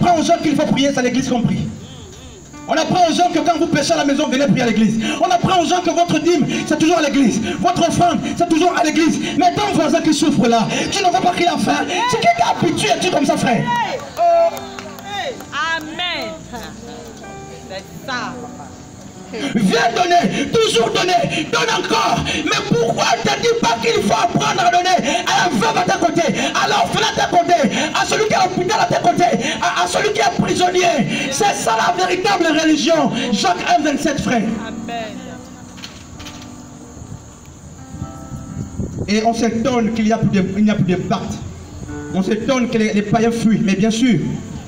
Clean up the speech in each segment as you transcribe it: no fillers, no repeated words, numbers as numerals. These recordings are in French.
apprend aux gens qu'il faut prier, c'est l'église qu'on prie. On apprend aux gens que quand vous péchez à la maison, venez prier à l'église. On apprend aux gens que votre dîme, c'est toujours à l'église. Votre offrande, c'est toujours à l'église. Mais ton voisin qui souffre là, tu ne vois pas qu'il a faim. C'est qui t'a habitué à dire comme ça, frère? Amen. C'est ça. Viens donner, toujours donner, donne encore. Mais pourquoi ne te dis pas qu'il faut apprendre à donner à la veuve à tes côtés, à l'orphelin à tes côtés, à celui qui est à l'hôpital à tes côtés, à celui qui est prisonnier? C'est ça la véritable religion. Jacques 1, 27, frère. Amen. Et on s'étonne qu'il n'y a plus d'impact. On s'étonne que les païens fuient. Mais bien sûr,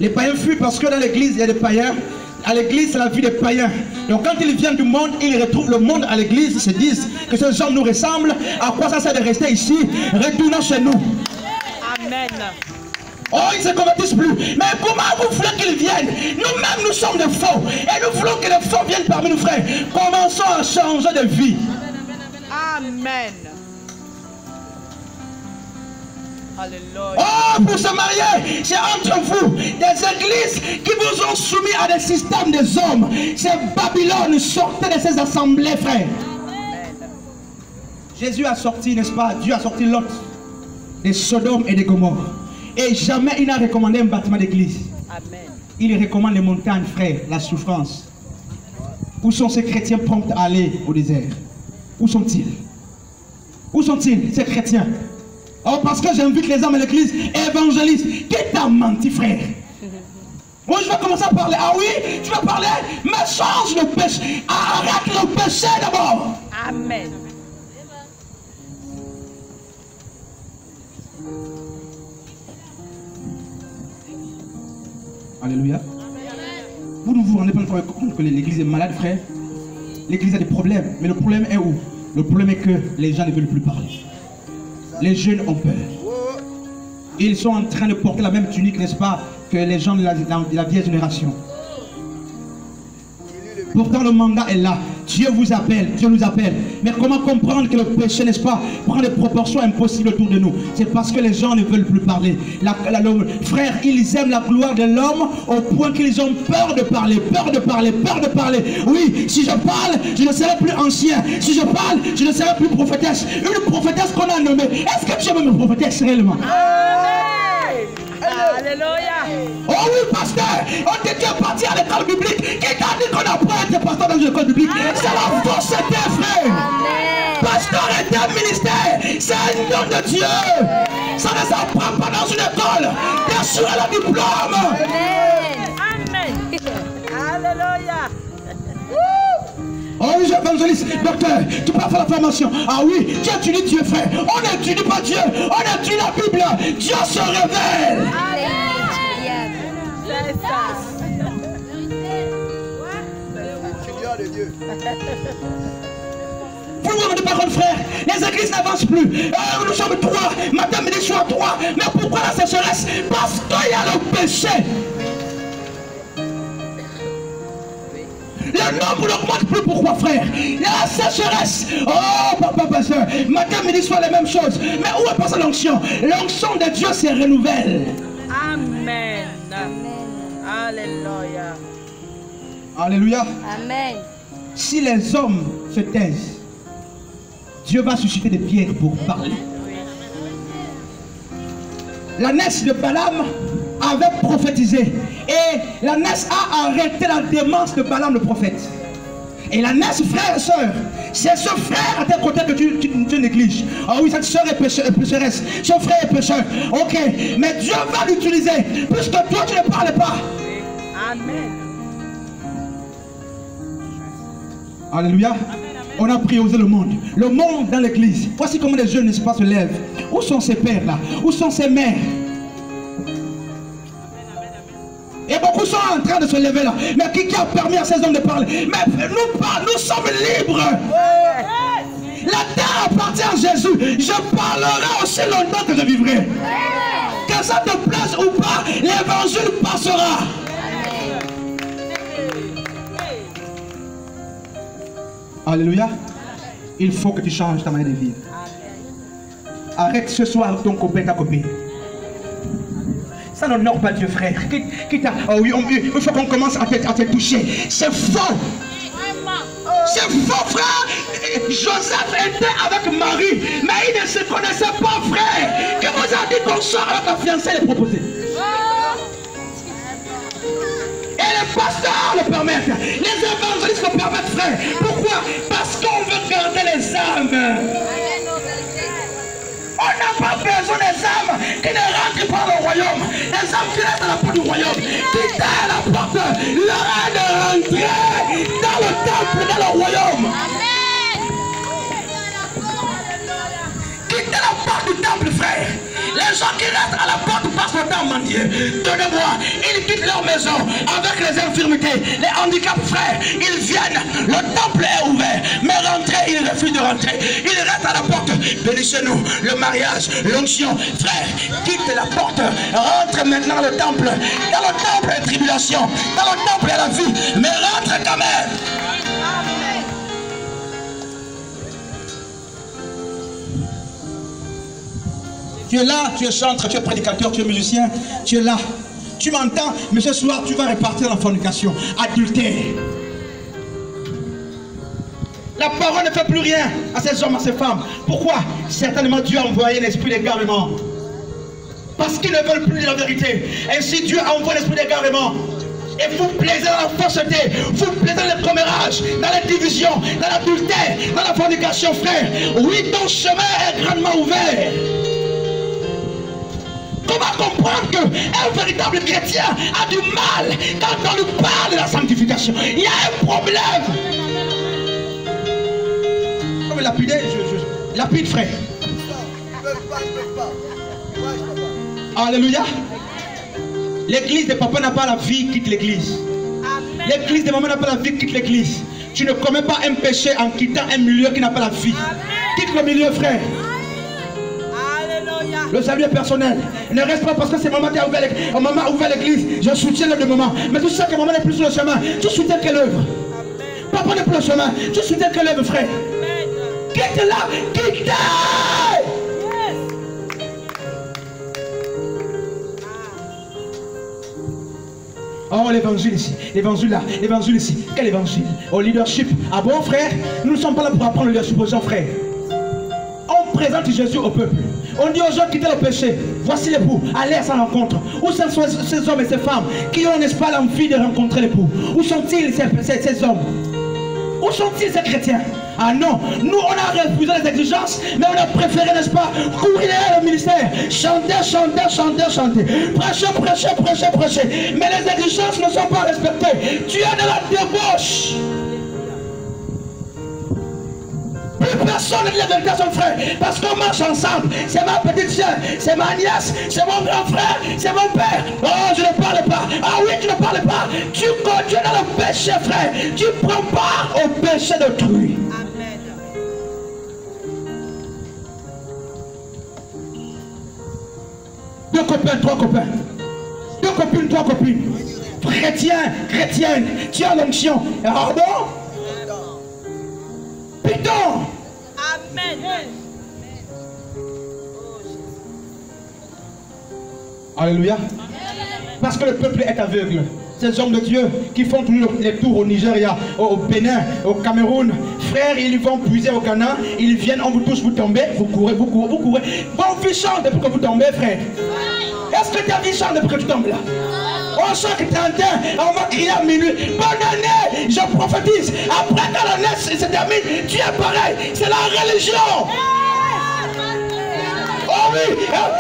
les païens fuient parce que dans l'église, il y a des païens. À l'église, c'est la vie des païens. Donc quand ils viennent du monde, ils retrouvent le monde à l'église. Ils se disent que ces hommes nous ressemblent. À quoi ça sert de rester ici? Retournons chez nous. Amen. Oh, ils ne se convertissent plus. Mais comment vous voulez qu'ils viennent? Nous-mêmes, nous sommes des faux. Et nous voulons que les faux viennent parmi nous, frères. Commençons à changer de vie. Amen. Alléluia. Oh, pour se marier, c'est entre vous, des églises qui vous ont soumis à des systèmes des hommes. C'est Babylone, sortez de ces assemblées, frères. Jésus a sorti, n'est-ce pas? Dieu a sorti Lot des Sodome et des Gomorrhe. Et jamais il n'a recommandé un bâtiment d'église. Amen. Il recommande les montagnes, frères, la souffrance. Où sont ces chrétiens prompts à aller au désert? Où sont-ils? Où sont-ils, ces chrétiens? Oh, parce que j'invite les hommes à l'église, évangéliste. Qui t'a menti, frère? Moi, je vais commencer à parler. Ah oui, tu vas parler? Mais change le péché. Arrête le péché d'abord. Amen. Alléluia. Vous ne vous rendez pas compte que l'église est malade, frère? L'église a des problèmes. Mais le problème est où? Le problème est que les gens ne veulent plus parler. Les jeunes ont peur. Ils sont en train de porter la même tunique, n'est-ce pas, que les gens de la vieille génération. Pourtant le mandat est là. Dieu vous appelle, Dieu nous appelle. Mais comment comprendre que le péché, n'est-ce pas, prend des proportions impossibles autour de nous? C'est parce que les gens ne veulent plus parler. Frère, ils aiment la gloire de l'homme au point qu'ils ont peur de parler, peur de parler, peur de parler. Oui, si je parle, je ne serai plus ancien. Si je parle, je ne serai plus prophétesse. Une prophétesse qu'on a nommée. Est-ce que tu aimes une prophétesse réellement? Alléluia. Oh oui, pasteur, on te dit à partir à l'école biblique. Qui t'a dit qu'on apprend à être pasteur dans une école biblique? C'est la fausseté, frère. Pasteur est un ministère, c'est un nom de Dieu. Ça ne s'apprend pas dans une école. Bien sûr, elle a un diplôme. Amen. Alléluia. Oh oui, j'évangéliste, docteur, tu peux faire la formation. Ah oui, tu étudies Dieu, frère. On n'étudie pas Dieu, on étudie la Bible. Dieu se révèle. C'est ça. Vous ne vous rendez pas compte, frère? Les églises n'avancent plus. Nous sommes 3, matin, midi, soir 3. Mais pourquoi la sécheresse? Parce qu'il y a le péché. Le nombre n'augmente plus. Pourquoi, frère? Il y a la sécheresse. Oh, papa, pasteur, matin, midi, soir, les mêmes choses. Mais où est passée l'onction? L'onction de Dieu se renouvelle. Amen. Alléluia. Alléluia. Amen. Si les hommes se taisent, Dieu va susciter des pierres pour parler. La nièce de Balaam avait prophétisé. Et la nièce a arrêté la démence de Balaam le prophète. Et la nièce, frère et soeur, c'est ce frère à tes côtés que tu négliges. Ah oui, cette soeur est pécheresse. Ce frère est pécheur. Ok, mais Dieu va l'utiliser. Puisque toi tu ne parles pas. Amen. Alléluia. On a priorisé le monde. Le monde dans l'église. Voici comment les jeunes, n'est-ce pas, se lèvent. Où sont ces pères là? Où sont ces mères? Et beaucoup sont en train de se lever là. Mais qui a permis à ces hommes de parler? Mais nous sommes libres. La terre appartient à Jésus. Je parlerai aussi longtemps que je vivrai. Que ça te plaise ou pas, l'évangile passera. Alléluia. Il faut que tu changes ta manière de vivre. Arrête ce soir ton copain, ta copine. Ça Ça n'honore pas Dieu, frère. Oh oui, il faut qu'on commence à te toucher. C'est faux. C'est faux, frère. Joseph était avec Marie, mais il ne se connaissait pas, frère. Qui vous a dit qu'on sort avec la fiancée les proposer? Et les pasteurs le permettent. Les évangélistes le permettent, frère. Pourquoi? Parce qu'on veut garder les âmes. On n'a pas besoin des âmes qui ne rentrent pas dans le royaume. Les âmes qui restent à la porte du royaume. Quittez la porte, leur est de rentrer dans le temple, dans le royaume. Quittez la porte du temple, frère. Les gens qui restent à la porte passent le temps mendier. Donnez-moi, ils quittent leur maison avec les infirmités, les handicaps, frère. Ils viennent, le temple est ouvert, mais rentrer, ils refusent de rentrer. Ils restent à la porte. Bénissez-nous, le mariage, l'onction, frère. Quitte la porte, rentre maintenant dans le temple. Dans le temple, il y a la tribulation. Dans le temple, il y a la vie, mais rentre quand même. Tu es là, tu es chanteur, tu es prédicateur, tu es musicien, tu es là. Tu m'entends, mais ce soir, tu vas repartir dans la fornication, adultère. La parole ne fait plus rien à ces hommes, à ces femmes. Pourquoi? Certainement, Dieu a envoyé l'esprit d'égarement. Parce qu'ils ne veulent plus la vérité. Ainsi, Dieu a envoyé l'esprit d'égarement. Et vous plaisez dans la fausseté, vous plaisez dans le commérage, dans la division, dans l'adultère, dans la fornication, frère. Oui, ton chemin est grandement ouvert. Comment comprendre qu'un véritable chrétien a du mal quand on lui parle de la sanctification? Il y a un problème. Comme lapider, lapide, frère. Alléluia. L'église de papa n'a pas la vie, quitte l'église. L'église de maman n'a pas la vie, quitte l'église. Tu ne commets pas un péché en quittant un milieu qui n'a pas la vie. Quitte le milieu, frère. Le salut est personnel. Ne reste pas parce que c'est maman qui a ouvert l'église. Je soutiens l'œuvre de maman. Mais tu sais que maman n'est plus sur le chemin. Tu soutiens quelle œuvre? Papa n'est plus sur le chemin. Tu soutiens quelle œuvre, frère? Quitte-la. Quitte. Oh, l'évangile ici, l'évangile là, l'évangile ici. Quel évangile? Au leadership. Ah bon, frère? Nous ne sommes pas là pour apprendre le leadership aux gens, frère. On présente Jésus au peuple. On dit aux gens quittez le péché. Voici l'époux. Allez à sa rencontre. Où sont ces hommes et ces femmes qui ont, n'est-ce pas, l'envie de rencontrer l'époux? Où sont-ils ces hommes? Où sont-ils ces chrétiens? Ah non, nous on a refusé les exigences, mais on a préféré, n'est-ce pas, courir le ministère, chanter, chanter, chanter, chanter, prêcher, prêcher, prêcher, prêcher. Mais les exigences ne sont pas respectées. Tu es de la débauche. Plus personne ne dit la vérité à son frère, parce qu'on marche ensemble. C'est ma petite soeur, c'est ma nièce, c'est mon grand frère, c'est mon père. Oh, je ne parle pas. Ah oui, tu ne parles pas. Tu continues dans le péché, frère. Tu prends part au péché d'autrui. Amen. Deux copains, trois copains. Deux copines, trois copines. Chrétien, chrétienne, tu as l'onction. Pardon? Python. Amen. Alléluia. Parce que le peuple est aveugle. Ces hommes de Dieu qui font toujours les tours au Nigeria, au Bénin, au Cameroun, frères, ils vont puiser au Ghana, ils viennent, on vous touche, vous tombez, vous courez, vous courez, vous courez. Vos vies chantent depuis que vous tombez, frère. Est-ce que ta vie chante depuis que tu tombes là? On chaque 31, on va crier à minuit. Bonne année, je prophétise. Après quand l'année se termine, tu es pareil. C'est la religion. Oh oui,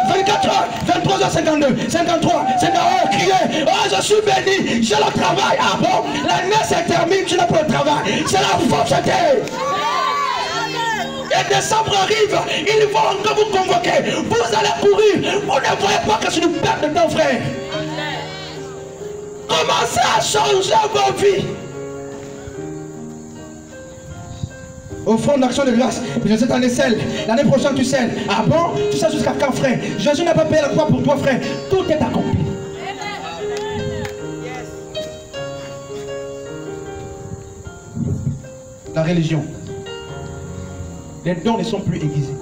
24 heures, 23h52, 53, 51, crier. Oh, je suis béni, j'ai le travail. Ah bon, l'année se termine, tu n'as pas le travail. C'est la fausseté. Et décembre arrive, ils vont encore vous convoquer. Vous allez courir. Vous ne voyez pas que c'est une perte de temps, frère. Commencez à changer vos vies. Au fond d'action de grâce, cette année scelle, l'année prochaine tu scelles. Ah bon? Tu sais jusqu'à quand, frère? Jésus n'a pas payé la croix pour toi, frère. Tout est accompli. La religion. Les dons ne sont plus aiguisés.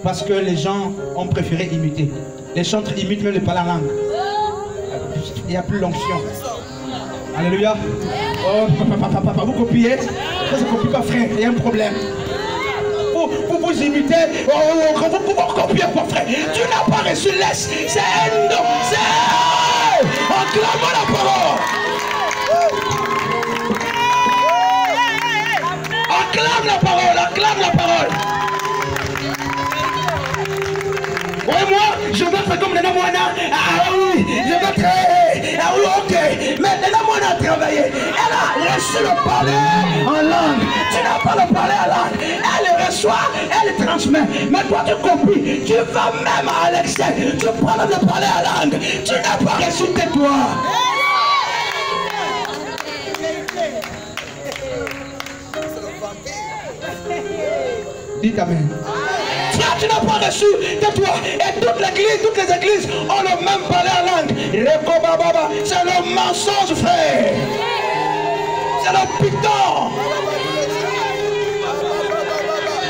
Parce que les gens ont préféré imiter. Les chantres imitent même les parler en langue. Il n'y a plus l'onction. Alléluia. Oh, papa, vous copiez. Ça ne copie pas, frère. Il y a un problème. Vous imitez. Vous copiez pas, frère. Tu n'as pas reçu laisse. C'est un don. Acclame la parole. Acclame la parole. Acclame la parole. Oui, moi, je veux faire comme Nana Moana. Ah oui, je veux travailler. Ah oui, ok. Mais Nana Moana a travaillé. Elle a reçu le parler en langue. Tu n'as pas le parler en langue. Elle le reçoit, elle le transmet. Mais toi, tu copies. Tu vas même à l'excès. Tu prends même le parler en langue. Tu n'as pas reçu, tais-toi. Dites amen. Frère, tu n'as pas reçu, tais-toi. Et toutes les églises ont le même parler en langue. C'est le mensonge, frère. C'est le piton.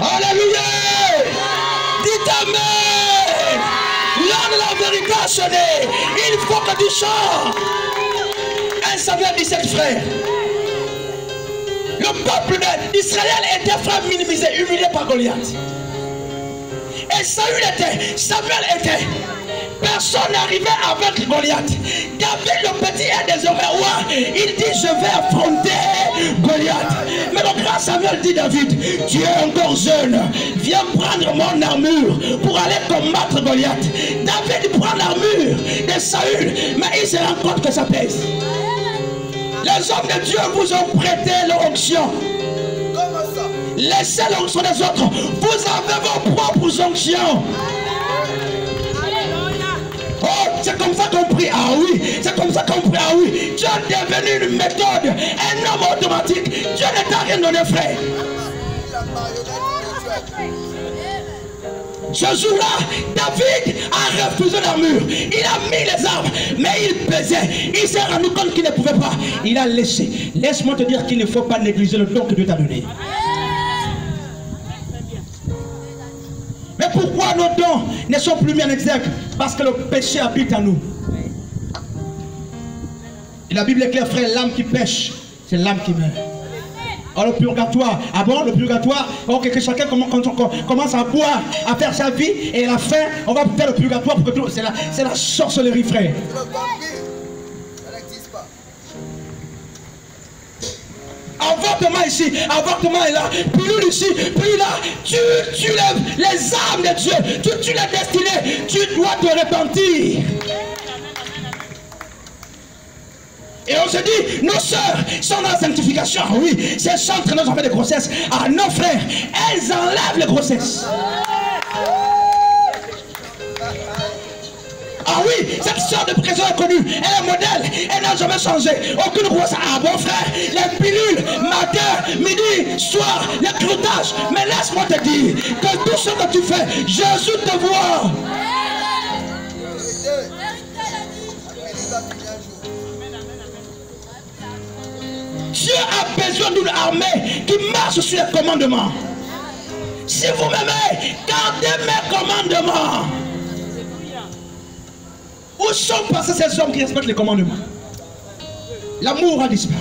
Alléluia. Dites amen. L'heure de la vérité a sonné. Il faut que tu chantes. 1 Samuel 17, frère. Le peuple d'Israël était, frère, minimisé, humilié par Goliath. Et Samuel était. Personne n'arrivait avec Goliath. David le petit est désormais roi. Il dit je vais affronter Goliath. Mais le grand Samuel dit David, tu es encore jeune. Viens prendre mon armure pour aller combattre Goliath. David prend l'armure de Saül, mais il se rend compte que ça pèse. Les hommes de Dieu vous ont prêté leur onction. Laissez l'onction des autres. Vous avez vos propres onctions. Oh, c'est comme ça qu'on prie. Ah oui, c'est comme ça qu'on prie. Ah oui, Dieu est devenu une méthode, un homme automatique. Dieu ne t'a rien donné, frère. Ce jour-là, David a refusé l'armure. Il a mis les armes, mais il pesait. Il s'est rendu compte qu'il ne pouvait pas. Il a laissé. Laisse-moi te dire qu'il ne faut pas négliger le don que Dieu t'a donné. Mais pourquoi nos dons ne sont plus mis en exergue? Parce que le péché habite en nous. Et la Bible est claire, frère, l'âme qui pêche, c'est l'âme qui meurt. Alors le purgatoire, ah bon, le purgatoire, ok, que chacun commence à boire, à faire sa vie, et à la fin, on va faire le purgatoire pour que tout. C'est la sorcellerie, frère. Avortement ici, avortement est là, pilule ici, pilule là. Tu lèves les âmes de Dieu, tu les destinées, tu dois te repentir. Et on se dit, nos sœurs sont dans la sanctification. Ah oui, ces sœurs qui nous ont fait des grossesses. Ah nos frères, elles enlèvent les grossesses. Ah oui, cette sœur de prison est connue. Elle est modèle. Elle n'a jamais changé. Aucune grossesse. Ah bon frère, les pilules, matin, midi, soir, les croutages. Mais laisse-moi te dire que tout ce que tu fais, Jésus te voit. Dieu a besoin d'une armée qui marche sur les commandements. Si vous m'aimez, gardez mes commandements. Où sont passés ces hommes qui respectent les commandements? L'amour a disparu.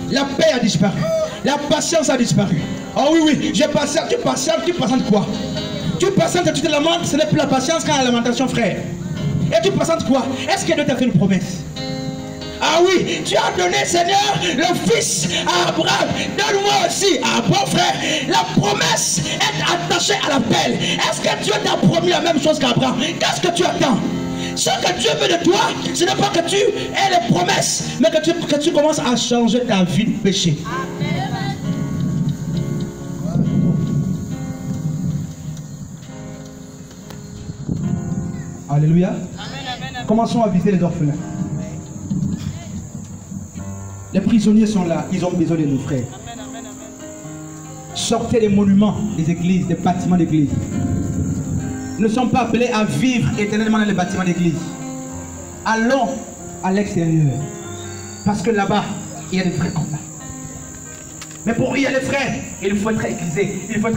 La paix a disparu. La patience a disparu. Oh oui, oui, tu patientes quoi? Tu patientes et tu te lamentes, ce n'est plus la patience qu'à la lamentation, frère. Et tu patientes quoi? Est-ce que Dieu t'a fait une promesse? Ah oui, tu as donné, Seigneur, le fils à Abraham. Donne-moi aussi. Ah bon frère, la promesse est attachée à l'appel. Est-ce que Dieu t'a promis la même chose qu'Abraham? Qu'est-ce que tu attends? Ce que Dieu veut de toi, ce n'est pas que tu aies les promesses, mais que tu commences à changer ta vie de péché. Alléluia. Commençons à viser les orphelins. Les prisonniers sont là, ils ont besoin de nous, frères. Sortez les monuments des églises, des bâtiments d'église. Nous ne sommes pas appelés à vivre éternellement dans les bâtiments d'église. Allons à l'extérieur. Parce que là-bas, il y a des vrais combats. Mais pour y aller, frère, il faut être aiguisé. Il faut être